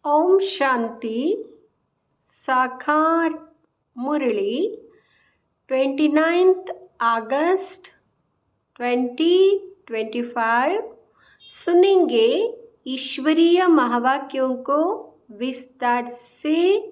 ओम शांति। साकार मुरली 29 अगस्त 2025 सुनेंगे ईश्वरीय महावाक्यों को विस्तार से।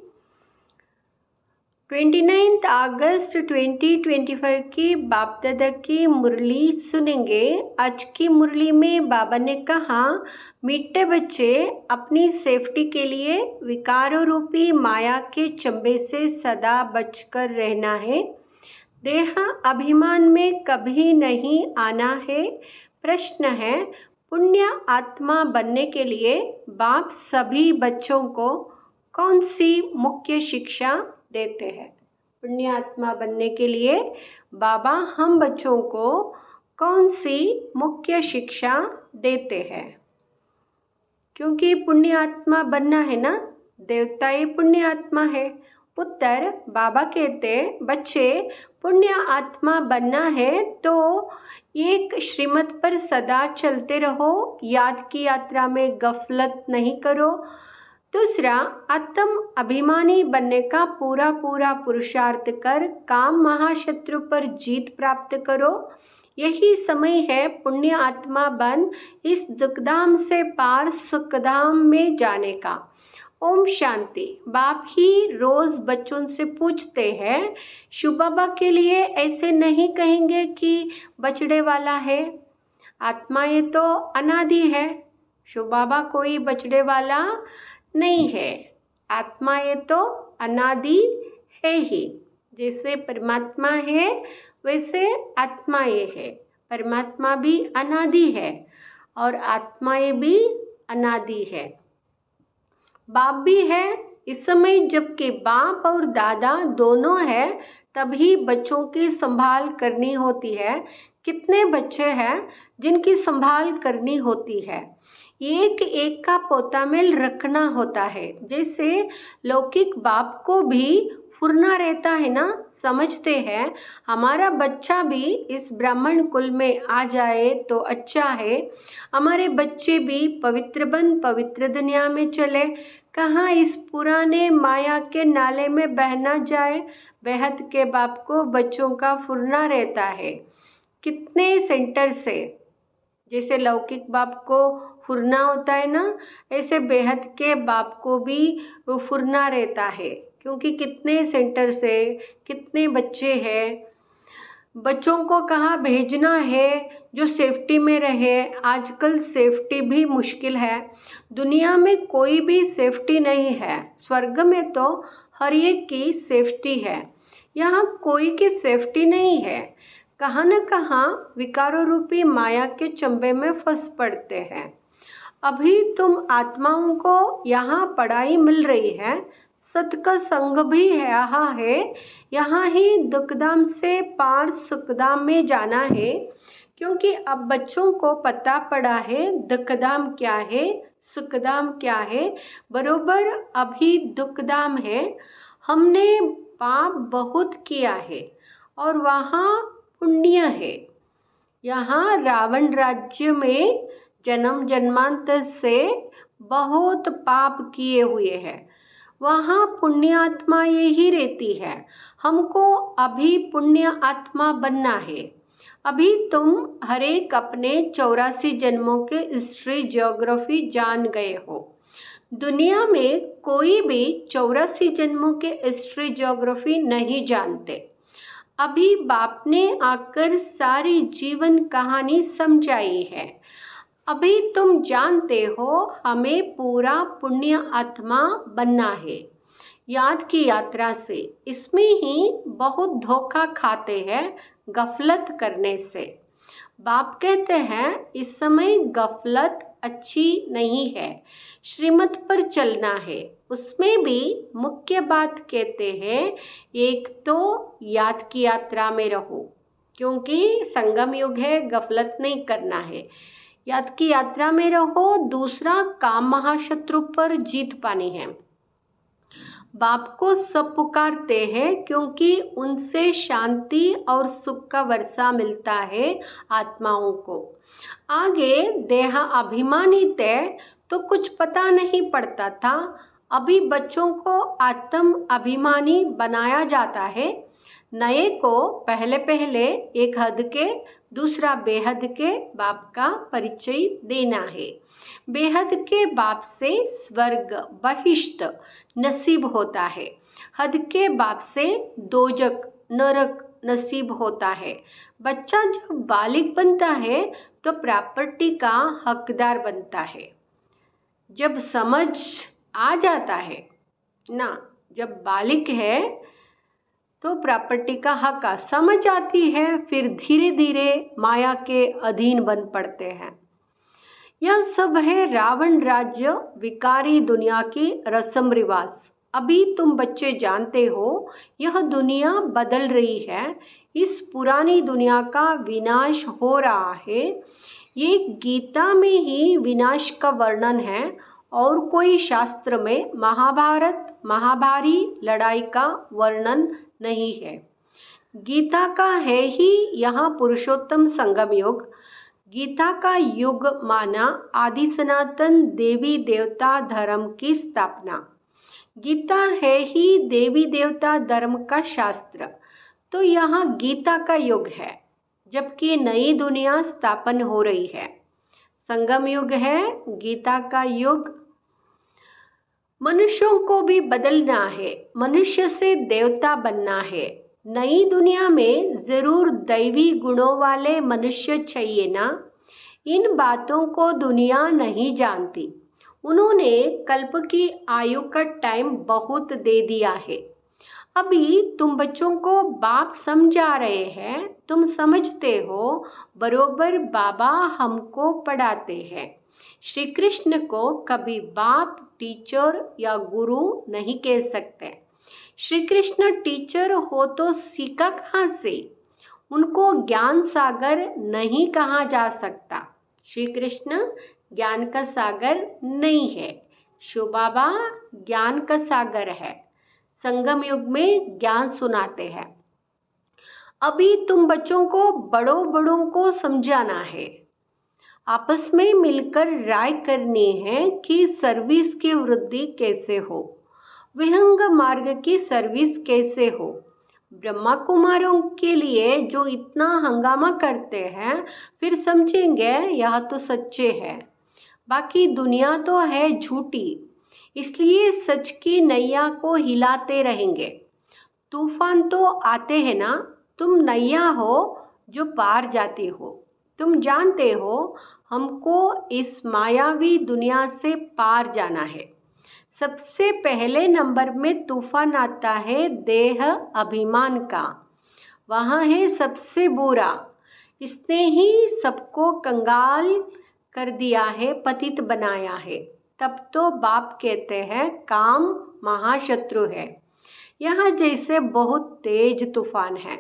29 अगस्त 2025 की बाप दादा की मुरली सुनेंगे। आज की मुरली में बाबा ने कहा, मीठे बच्चे, अपनी सेफ्टी के लिए विकारों रूपी माया के चंबे से सदा बचकर रहना है। देह अभिमान में कभी नहीं आना है। प्रश्न है, पुण्य आत्मा बनने के लिए बाप सभी बच्चों को कौन सी मुख्य शिक्षा देते हैं? पुण्य आत्मा बनने के लिए बाबा हम बच्चों को कौन सी मुख्य शिक्षा देते हैं? क्योंकि पुण्य आत्मा बनना है ना, देवता ही पुण्य आत्मा है। उत्तर, बाबा कहते, बच्चे, पुण्य आत्मा बनना है तो एक श्रीमत पर सदा चलते रहो, याद की यात्रा में गफलत नहीं करो। दूसरा, आत्म अभिमानी बनने का पूरा पुरुषार्थ कर काम महाशत्रु पर जीत प्राप्त करो। यही समय है पुण्य आत्मा बन इस दुखधाम से पार सुखधाम में जाने का। ओम शांति। बाप ही रोज बच्चों से पूछते हैं, शिव बाबा के लिए ऐसे नहीं कहेंगे कि बछड़े वाला है। आत्मा ये तो अनादि है। शिव बाबा कोई बछड़े वाला नहीं है। आत्मा ये तो अनादि है ही। जैसे परमात्मा है वैसे आत्मा ये है। परमात्मा भी अनादि है और आत्मा ये भी अनादि है। बाप भी है। इस समय जबकि बाप और दादा दोनों है, तभी बच्चों की संभाल करनी होती है। कितने बच्चे हैं जिनकी संभाल करनी होती है? एक एक का पोता मेल रखना होता है। जैसे लौकिक बाप को भी फुरना रहता है ना, समझते हैं हमारा बच्चा भी इस ब्राह्मण कुल में आ जाए तो अच्छा है, हमारे बच्चे भी पवित्र बन पवित्र दुनिया में चले, कहाँ इस पुराने माया के नाले में बहना जाए। बेहद के बाप को बच्चों का फुरना रहता है। कितने सेंटर से, जैसे लौकिक बाप को फुरना होता है ना, ऐसे बेहद के बाप को भी फुरना रहता है। क्योंकि कितने सेंटर से कितने बच्चे हैं, बच्चों को कहाँ भेजना है जो सेफ्टी में रहे। आजकल सेफ्टी भी मुश्किल है। दुनिया में कोई भी सेफ्टी नहीं है। स्वर्ग में तो हर एक की सेफ्टी है, यहाँ कोई की सेफ्टी नहीं है। कहाँ न कहाँ विकारों रूपी माया के चंबे में फंस पड़ते हैं। अभी तुम आत्माओं को यहाँ पढ़ाई मिल रही है, सत का संग भी यहाँ है। यहाँ ही दुखधाम से पार सुखधाम में जाना है। क्योंकि अब बच्चों को पता पड़ा है दुखधाम क्या है, सुखधाम क्या है। बरोबर अभी दुखधाम है। हमने पाप बहुत किया है और वहाँ पुण्य है। यहाँ रावण राज्य में जन्म जन्मांतर से बहुत पाप किए हुए हैं। वहाँ पुण्य आत्मा यही रहती है। हमको अभी पुण्य आत्मा बनना है। अभी तुम हर एक अपने 84 जन्मों के हिस्ट्री ज्योग्राफी जान गए हो। दुनिया में कोई भी 84 जन्मों के हिस्ट्री ज्योग्राफी नहीं जानते। अभी बाप ने आकर सारी जीवन कहानी समझाई है। अभी तुम जानते हो हमें पूरा पुण्य आत्मा बनना है। याद की यात्रा से इसमें ही बहुत धोखा खाते हैं गफलत करने से। बाप कहते हैं इस समय गफलत अच्छी नहीं है, श्रीमत पर चलना है। उसमें भी मुख्य बात कहते हैं, एक तो याद की यात्रा में रहो, क्योंकि संगम युग है, गफलत नहीं करना है। याद की यात्रा में रहो। दूसरा, काम महाशत्रु पर जीत पानी है। बाप को सब पुकारते हैं क्योंकि उनसे शांति और सुख का वर्षा मिलता है आत्माओं को। आगे देह अभिमानित है तो कुछ पता नहीं पड़ता था। अभी बच्चों को आत्म अभिमानी बनाया जाता है। नए को पहले पहले एक हद के दूसरा बेहद के बाप का परिचय देना है। बेहद के बाप से स्वर्ग बहिष्ट नसीब होता है। हद के बाप से दोजक नरक नसीब होता है। बच्चा जब बालिग बनता है तो प्रॉपर्टी का हकदार बनता है। जब समझ आ जाता है ना, जब बालिग है तो प्रॉपर्टी का हक समझ आती है, फिर धीरे धीरे माया के अधीन बन पड़ते हैं। यह सब है रावण राज्य विकारी दुनिया की रस्म रिवाज। अभी तुम बच्चे जानते हो यह दुनिया बदल रही है। इस पुरानी दुनिया का विनाश हो रहा है। ये गीता में ही विनाश का वर्णन है और कोई शास्त्र में महाभारत महाभारी लड़ाई का वर्णन नहीं है। गीता का है ही यहाँ पुरुषोत्तम संगम युग। गीता का युग माना आदि सनातन देवी देवता धर्म की स्थापना। गीता है ही देवी देवता धर्म का शास्त्र। तो यहाँ गीता का युग है, जबकि नई दुनिया स्थापन हो रही है। संगम युग है गीता का युग। मनुष्यों को भी बदलना है, मनुष्य से देवता बनना है। नई दुनिया में जरूर दैवी गुणों वाले मनुष्य चाहिए ना। इन बातों को दुनिया नहीं जानती। उन्होंने कल्प की आयु का टाइम बहुत दे दिया है। अभी तुम बच्चों को बाप समझा रहे हैं। तुम समझते हो बरोबर बाबा हमको पढ़ाते हैं। श्री कृष्ण को कभी बाप टीचर या गुरु नहीं कह सकते। श्री कृष्ण टीचर हो तो सीखा कहाँ से? उनको ज्ञान सागर नहीं कहा जा सकता। श्री कृष्ण ज्ञान का सागर नहीं है। शिव बाबा ज्ञान का सागर है। संगम युग में ज्ञान सुनाते हैं। अभी तुम बच्चों को बड़ों बड़ों को समझाना है। आपस में मिलकर राय करनी है कि सर्विस की वृद्धि कैसे हो, विहंग मार्ग की सर्विस कैसे हो। ब्रह्मा कुमारों के लिए जो इतना हंगामा करते हैं, फिर समझेंगे यह तो सच्चे है। बाकी दुनिया तो है झूठी, इसलिए सच की नैया को हिलाते रहेंगे। तूफान तो आते हैं ना, तुम नैया हो जो पार जाती हो। तुम जानते हो हमको इस मायावी दुनिया से पार जाना है। सबसे पहले नंबर में तूफान आता है देह अभिमान का। वहाँ है सबसे बुरा। इसने ही सबको कंगाल कर दिया है, पतित बनाया है। तब तो बाप कहते हैं काम महाशत्रु है। यहाँ जैसे बहुत तेज तूफान है।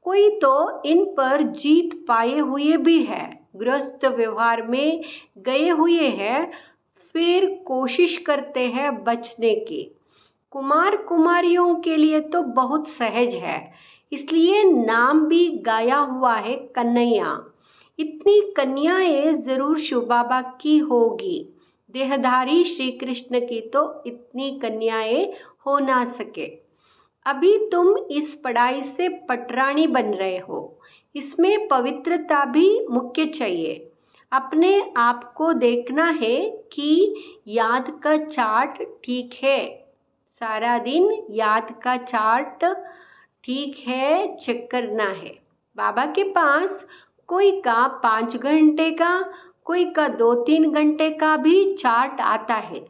कोई तो इन पर जीत पाए हुए भी है, गृहस्थ व्यवहार में गए हुए हैं, फिर कोशिश करते हैं बचने की। कुमार कुमारियों के लिए तो बहुत सहज है, इसलिए नाम भी गाया हुआ है कन्हैया। इतनी कन्याएं जरूर शिव बाबा की होगी। देहधारी श्री कृष्ण की तो इतनी कन्याएं हो ना सके। अभी तुम इस पढ़ाई से पटरानी बन रहे हो। इसमें पवित्रता भी मुख्य चाहिए। अपने आप को देखना है कि याद का चार्ट ठीक है। सारा दिन याद का चार्ट ठीक है चेक करना है। बाबा के पास कोई का 5 घंटे का, कोई का 2-3 घंटे का भी चार्ट आता है।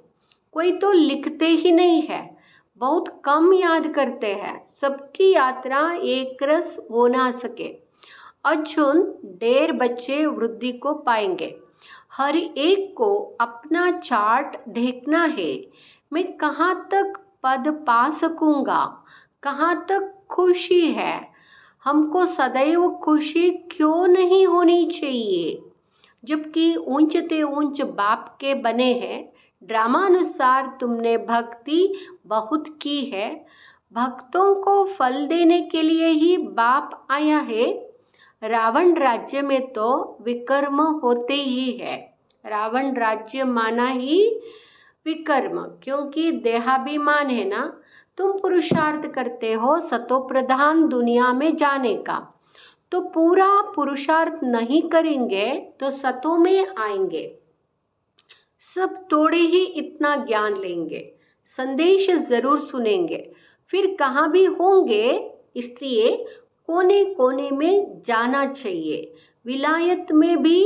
कोई तो लिखते ही नहीं है, बहुत कम याद करते हैं। सबकी यात्रा एक रस हो ना सके। अर्जुन ढेर बच्चे वृद्धि को पाएंगे। हर एक को अपना चार्ट देखना है। मैं कहाँ तक पद पा सकूँगा, कहाँ तक खुशी है। हमको सदैव खुशी क्यों नहीं होनी चाहिए, जबकि ऊंचते ऊंच बाप के बने हैं। ड्रामानुसार तुमने भक्ति बहुत की है। भक्तों को फल देने के लिए ही बाप आया है। रावण राज्य में तो विकर्म होते ही है। रावण राज्य माना ही विकर्म, क्योंकि देहाभिमान है ना। तुम पुरुषार्थ करते हो सतो प्रधान दुनिया में जाने का, तो पूरा पुरुषार्थ नहीं करेंगे तो सतों में आएंगे, सब थोड़े ही इतना ज्ञान लेंगे, संदेश जरूर सुनेंगे, फिर कहाँ भी होंगे। इसलिए कोने कोने में जाना चाहिए, विलायत में भी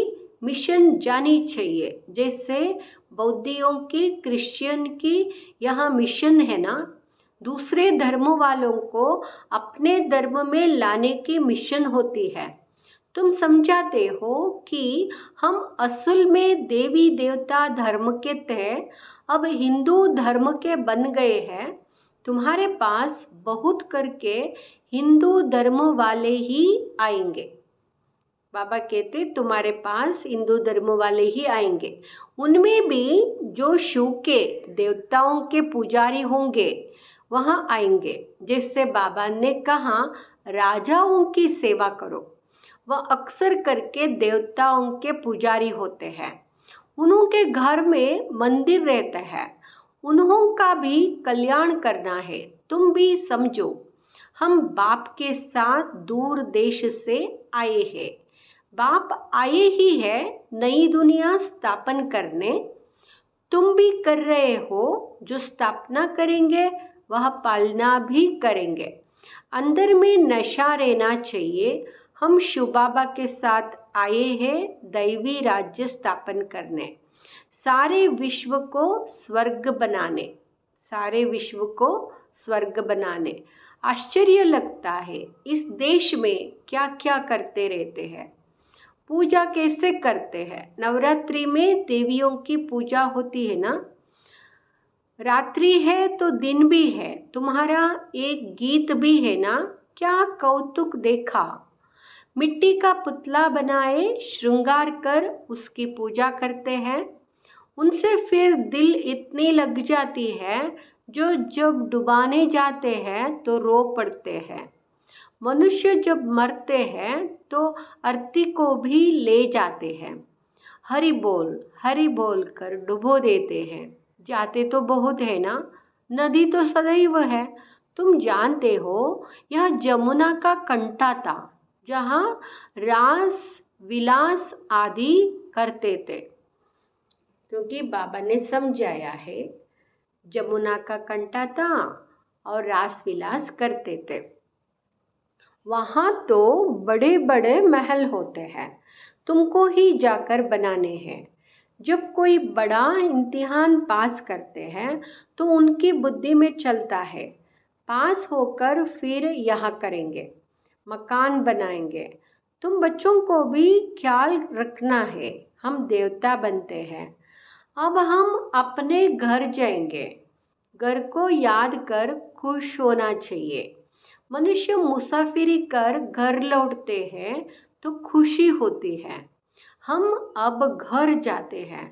मिशन जानी चाहिए। जैसे बौद्धियों की, क्रिश्चियन की यहाँ मिशन है ना, दूसरे धर्म वालों को अपने धर्म में लाने की मिशन होती है। तुम समझाते हो कि हम असल में देवी देवता धर्म के थे, अब हिंदू धर्म के बन गए हैं। तुम्हारे पास बहुत करके हिंदू धर्म वाले ही आएंगे। बाबा कहते तुम्हारे पास हिंदू धर्म वाले ही आएंगे, उनमें भी जो शिव के देवताओं के पुजारी होंगे वहाँ आएंगे। जैसे बाबा ने कहा राजाओं की सेवा करो, वह अक्सर करके देवताओं के पुजारी होते हैं, उन्हों के घर में मंदिर रहता है, उन्हों का भी कल्याण करना है। तुम भी समझो, हम बाप के साथ दूर देश से आए हैं, बाप आए ही है नई दुनिया स्थापन करने। तुम भी कर रहे हो, जो स्थापना करेंगे वह पालना भी करेंगे। अंदर में नशा रहना चाहिए। हम शिव बाबा के साथ आए हैं दैवी राज्य स्थापन करने, सारे विश्व को स्वर्ग बनाने, सारे विश्व को स्वर्ग बनाने। आश्चर्य लगता है इस देश में क्या क्या करते रहते हैं, पूजा कैसे करते हैं। नवरात्रि में देवियों की पूजा होती है ना, रात्रि है तो दिन भी है, तुम्हारा एक गीत भी है ना, क्या कौतुक देखा। मिट्टी का पुतला बनाए, श्रृंगार कर उसकी पूजा करते हैं, उनसे फिर दिल इतनी लग जाती है जो जब डुबाने जाते हैं तो रो पड़ते हैं। मनुष्य जब मरते हैं तो अर्थी को भी ले जाते हैं, हरि बोल कर डुबो देते हैं। जाते तो बहुत है ना, नदी तो सदैव है। तुम जानते हो यह जमुना का कंटा था जहाँ रास विलास आदि करते थे, क्योंकि बाबा ने समझाया है जमुना का कंटा था और रास विलास करते थे। वहाँ तो बड़े बड़े महल होते हैं, तुमको ही जाकर बनाने हैं। जब कोई बड़ा इम्तिहान पास करते हैं तो उनकी बुद्धि में चलता है, पास होकर फिर यहाँ करेंगे, मकान बनाएंगे। तुम बच्चों को भी ख्याल रखना है, हम देवता बनते हैं। अब हम अपने घर जाएंगे, घर को याद कर खुश होना चाहिए। मनुष्य मुसाफिरी कर घर लौटते हैं तो खुशी होती है। हम अब घर जाते हैं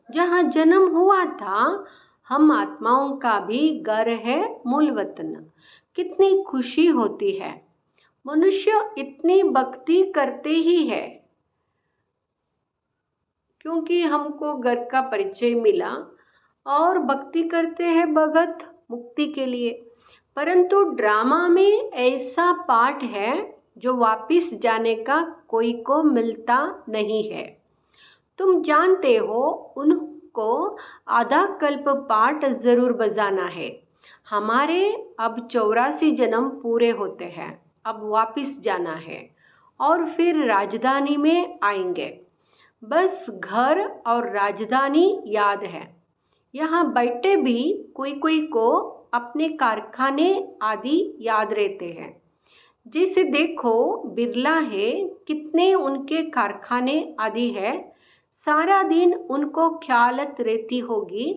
जहाँ जन्म हुआ था, हम आत्माओं का भी घर है मूल वतन। कितनी खुशी होती है। मनुष्य इतनी भक्ति करते ही है क्योंकि हमको घर का परिचय मिला और भक्ति करते हैं भगत मुक्ति के लिए। परंतु ड्रामा में ऐसा पाठ है जो वापिस जाने का कोई को मिलता नहीं है। तुम जानते हो उनको आधा कल्प पाठ जरूर बजाना है। हमारे अब 84 जन्म पूरे होते हैं, अब वापिस जाना है और फिर राजधानी में आएंगे। बस घर और राजधानी याद है। यहाँ बैठे भी कोई कोई को अपने कारखाने आदि याद रहते हैं। जैसे देखो बिरला है, कितने उनके कारखाने आदि है, सारा दिन उनको ख्यालत रहती होगी।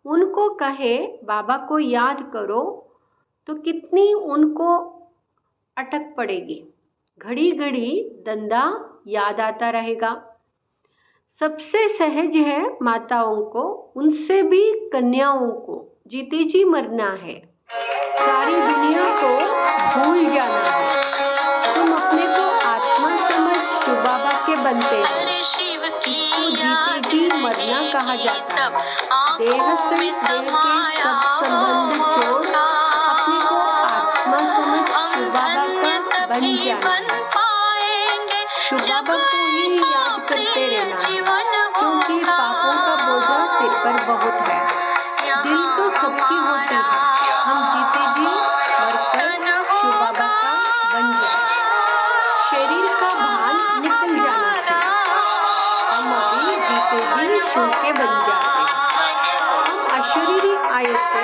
उनको कहे बाबा को याद करो तो कितनी उनको अटक पड़ेगी, घड़ी घड़ी धंधा याद आता रहेगा। सबसे सहज है माताओं को, उनसे भी कन्याओं को जीते जी मरना है, सारी दुनिया को भूल जाना है। तुम अपने को आत्मा समझ शिव बाबा के बनते हैं। इसको जीते जी मरना कहा जाता है। देह से देह के सब संबंध छोड़ अपने को आत्मा समझ शिव बाबा का बन जाना है। शिव बाबा को ही याद करते रहना है, क्योंकि पापों का बोझा सिर पर बहुत है। दिल तो सबकी होती है। हम जीते जी मरकर शिव बाबा का बन जाए। शरीर का भान निकल जाना चाहिए। हम अभी जीते जी शिव के बन जाते हैं। हम अशरीरी आए थे,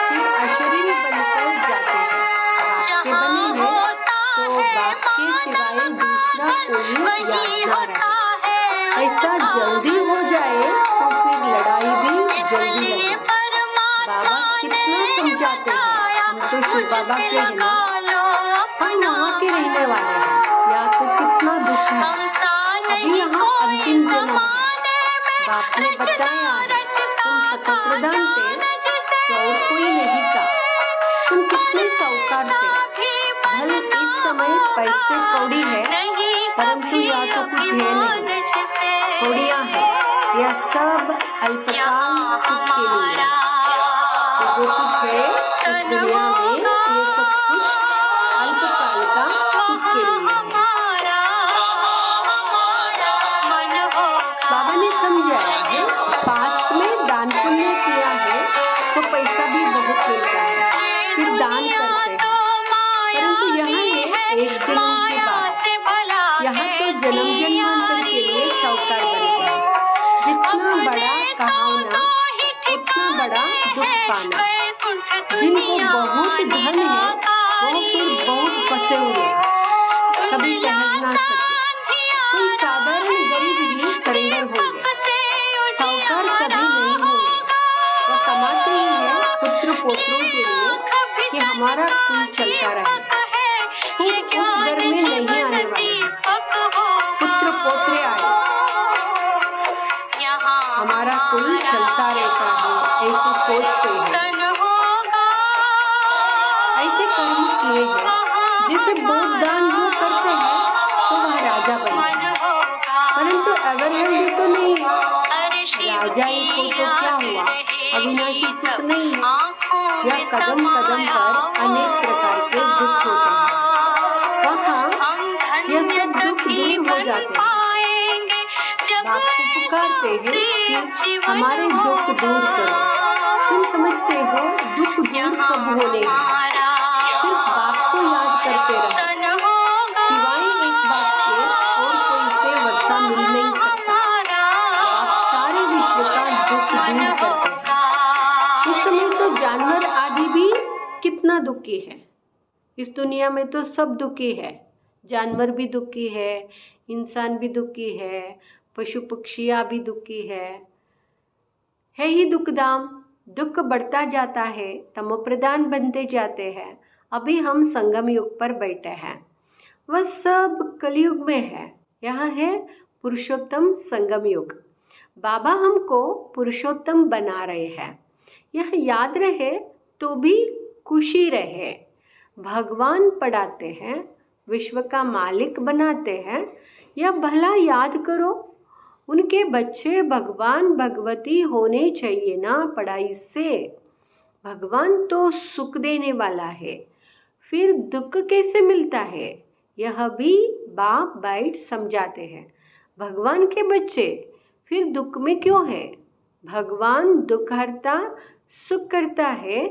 फिर अशरीरी बनकर जाते हैं। बाप के बने हैं तो बाप के सिवाय दूसरा कोई याद ना रहे। ऐसा जल्दी हो जाए तो फिर लड़ाई भी जल्दी लगे। बाबा कितना समझाते हैं। हम तो शिव बाबा के हैं ना, हम वहाँ के रहने वाले हैं। यहाँ तो कितना दुख है। अभी यहाँ अंतिम जन्म है। बाप ने बताया है, तुम सता प्रधान थे तो और कोई नहीं था। तुम कितने साहूकार थे। भले इस समय पैसे कौड़ी है, परंतु यहाँ तो कुछ है नहीं। कौड़ियाँ है, यह सब अल्पकाल सुख के लिए है। जो कुछ है इस दुनिया में, ये सब कुछ अल्पकाल का सुख के लिए है। बाबा ने समझाया है, पास्ट में दान पुण्य किया है तो पैसा भी बहुत मिलता है, फिर दान करते हैं। परंतु यहाँ है एक जन्म के बाद, यहाँ तो जन्म जन्मांतर के लिए साहूकार बनते हैं। जितना बड़ा कहावना उतना बड़ा दुख पाना। जिनको बहुत धन है वो फिर बहुत फंसे हुए हैं, कभी ठहर ना सके। कोई साधारण गरीब ही सरेंडर होंगे, साहूकार कभी नहीं होंगे। वो कमाते ही है पुत्र पोत्रों के लिए कि हमारा कुल चलता रहे। खुद उस घर में नहीं आने वाले हैं। पुत्र पोत्रे आए, हमारा कुल चलता रहता है, ऐसे सोचते हैं। ऐसे कर्म किए हैं, जैसे बहुत दान जो करते हैं तो वह राजा बनता है। परंतु अगर हेल्दी तो नहीं है। राजा ही को तो क्या हुआ, अविनाशी सुख नहीं है। यह कदम कदम पर अनेक प्रकार के दुख होते हैं। वहाँ यह सब दुख दूर हो जाते हैं। बाप को पुकारते हैं कि हमारे दुख दूर करो। तुम समझते हो दुख दूर सब होने हैं। सिर्फ बाप को याद करते रहो। सिवाय एक बात के और कोई से वर्षा मिल नहीं सकता। आप सारे विश्व का दुख दूर करते हैं। इस समय तो जानवर आदि भी कितना दुखी है। इस दुनिया में तो सब दुखी है। जानवर भी दुखी है, इंसान भी दुखी है, पशु पक्षियाँ भी दुखी है ही दुखधाम। दुख बढ़ता जाता है, तमोप्रधान बनते जाते हैं। अभी हम संगम युग पर बैठे हैं। वह सब कलयुग में है। यह है पुरुषोत्तम संगम युग। बाबा हमको पुरुषोत्तम बना रहे हैं। यह याद रहे तो भी खुशी रहे। भगवान पढ़ाते हैं, विश्व का मालिक बनाते हैं। यह भला याद करो, उनके बच्चे भगवान भगवती होने चाहिए ना पढ़ाई से। भगवान तो सुख देने वाला है, फिर दुख कैसे मिलता है, यह भी बाप बाइट समझाते हैं। भगवान के बच्चे फिर दुख में क्यों है? भगवान दुख हरता सुख करता है,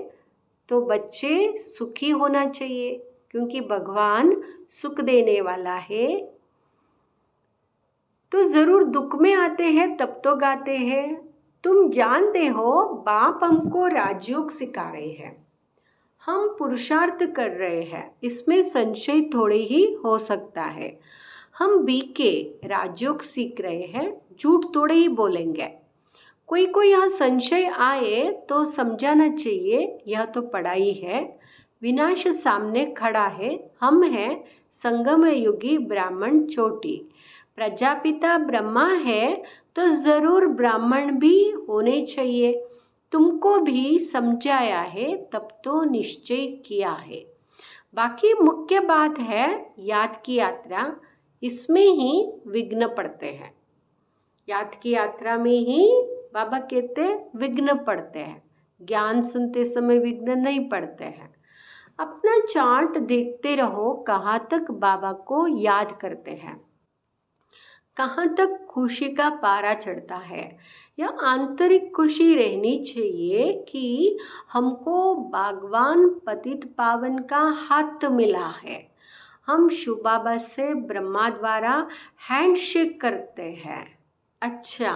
तो बच्चे सुखी होना चाहिए, क्योंकि भगवान सुख देने वाला है। तो ज़रूर दुख में आते हैं तब तो गाते हैं। तुम जानते हो बाप हमको राजयोग सिखा रहे हैं, हम पुरुषार्थ कर रहे हैं, इसमें संशय थोड़े ही हो सकता है। हम बीके राजयोग सीख रहे हैं, झूठ थोड़े ही बोलेंगे। कोई कोई यहाँ संशय आए तो समझाना चाहिए, यह तो पढ़ाई है, विनाश सामने खड़ा है। हम हैं संगम युगी ब्राह्मण चोटी, प्रजापिता ब्रह्मा है तो ज़रूर ब्राह्मण भी होने चाहिए। तुमको भी समझाया है, तब तो निश्चय किया है। बाकी मुख्य बात है याद की यात्रा। इसमें ही विघ्न पड़ते हैं। याद की यात्रा में ही बाबा कहते हैं विघ्न पड़ते हैं, ज्ञान सुनते समय विघ्न नहीं पड़ते हैं। अपना चार्ट देखते रहो, कहाँ तक बाबा को याद करते हैं, कहाँ तक खुशी का पारा चढ़ता है। यह आंतरिक खुशी रहनी चाहिए कि हमको भगवान पतित पावन का हाथ मिला है। हम शिव बाबा से ब्रह्मा द्वारा हैंडशेक करते हैं। अच्छा,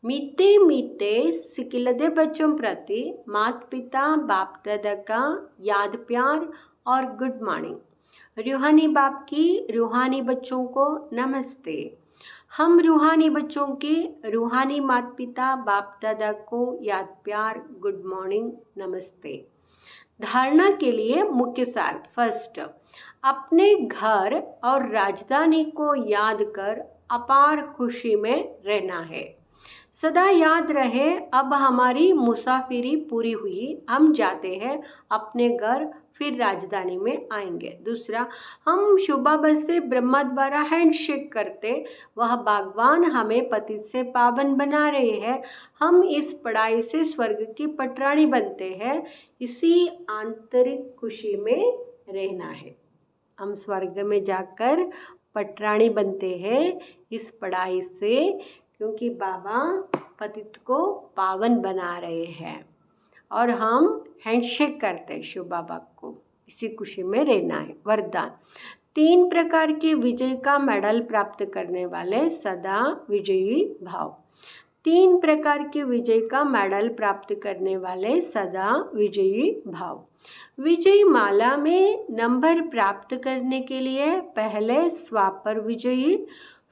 मीठे मीठे सिकिलदे बच्चों प्रति माता पिता बाप दादा का याद प्यार और गुड मॉर्निंग। रूहानी बाप की रूहानी बच्चों को नमस्ते। हम रूहानी बच्चों के रूहानी माता पिता बाप दादा को याद प्यार गुड मॉर्निंग नमस्ते। धारणा के लिए मुख्य सार। फर्स्ट, अपने घर और राजधानी को याद कर अपार खुशी में रहना है। सदा याद रहे, अब हमारी मुसाफिरी पूरी हुई, हम जाते हैं अपने घर, फिर राजधानी में आएंगे। दूसरा, हम शिव बाबा से ब्रह्मा द्वारा हैंडशेक करते, वह भगवान हमें पतित से पावन बना रहे हैं। हम इस पढ़ाई से स्वर्ग की पटरानी बनते हैं। इसी आंतरिक खुशी में रहना है। हम स्वर्ग में जाकर पटरानी बनते हैं इस पढ़ाई से, क्योंकि बाबा पतित को पावन बना रहे हैं और हम हैंडशेक करते हैं शिव बाबा को। इसी खुशी में रहना है। वरदान, 3 प्रकार के विजय का मेडल प्राप्त करने वाले सदा विजयी भाव। 3 प्रकार के विजय का मेडल प्राप्त करने वाले सदा विजयी भाव। विजयी माला में नंबर प्राप्त करने के लिए पहले स्व पर विजयी,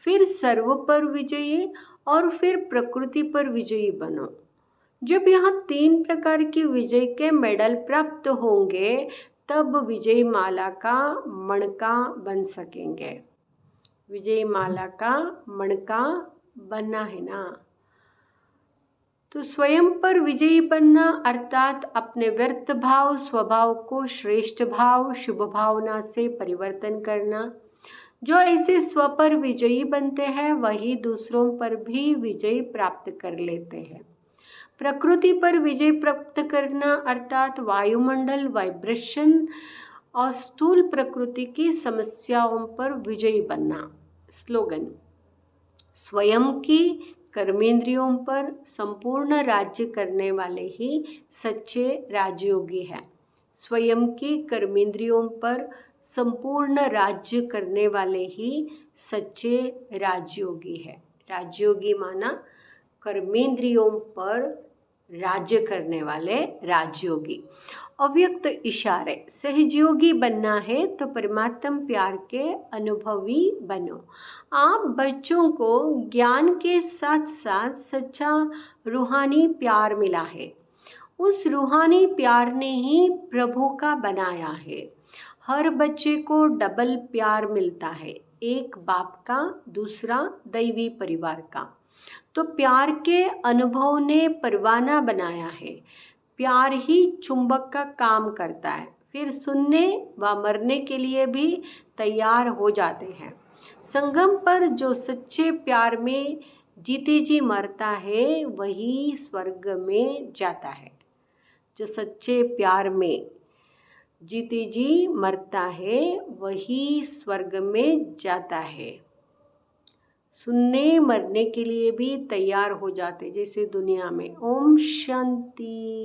फिर सर्व पर विजयी और फिर प्रकृति पर विजयी बनो। जब यहाँ 3 प्रकार की विजय के मेडल प्राप्त होंगे तब विजय माला का मणका बन सकेंगे। विजय माला का मणका बनना है ना, तो स्वयं पर विजयी बनना अर्थात अपने व्यर्थ भाव स्वभाव को श्रेष्ठ भाव शुभ भावना से परिवर्तन करना। जो ऐसे स्व पर विजयी बनते हैं वही दूसरों पर भी विजय प्राप्त कर लेते हैं। प्रकृति पर विजय प्राप्त करना अर्थात वायुमंडल वाइब्रेशन और स्थूल प्रकृति की समस्याओं पर विजयी बनना। स्लोगन, स्वयं की कर्मेंद्रियों पर संपूर्ण राज्य करने वाले ही सच्चे राजयोगी हैं। स्वयं की कर्मेंद्रियों पर संपूर्ण राज्य करने वाले ही सच्चे राजयोगी है। राजयोगी माना कर्मेंद्रियों पर राज्य करने वाले राजयोगी। अव्यक्त इशारे, सहयोगी बनना है तो परमात्म प्यार के अनुभवी बनो। आप बच्चों को ज्ञान के साथ साथ सच्चा रूहानी प्यार मिला है। उस रूहानी प्यार ने ही प्रभु का बनाया है। हर बच्चे को डबल प्यार मिलता है, एक बाप का, दूसरा दैवी परिवार का। तो प्यार के अनुभव ने परवाना बनाया है। प्यार ही चुंबक का काम करता है, फिर सुनने व मरने के लिए भी तैयार हो जाते हैं। संगम पर जो सच्चे प्यार में जीते जी मरता है वही स्वर्ग में जाता है। जो सच्चे प्यार में जीते जी मरता है वही स्वर्ग में जाता है। सुनने मरने के लिए भी तैयार हो जाते जैसे दुनिया में। ओम शांति।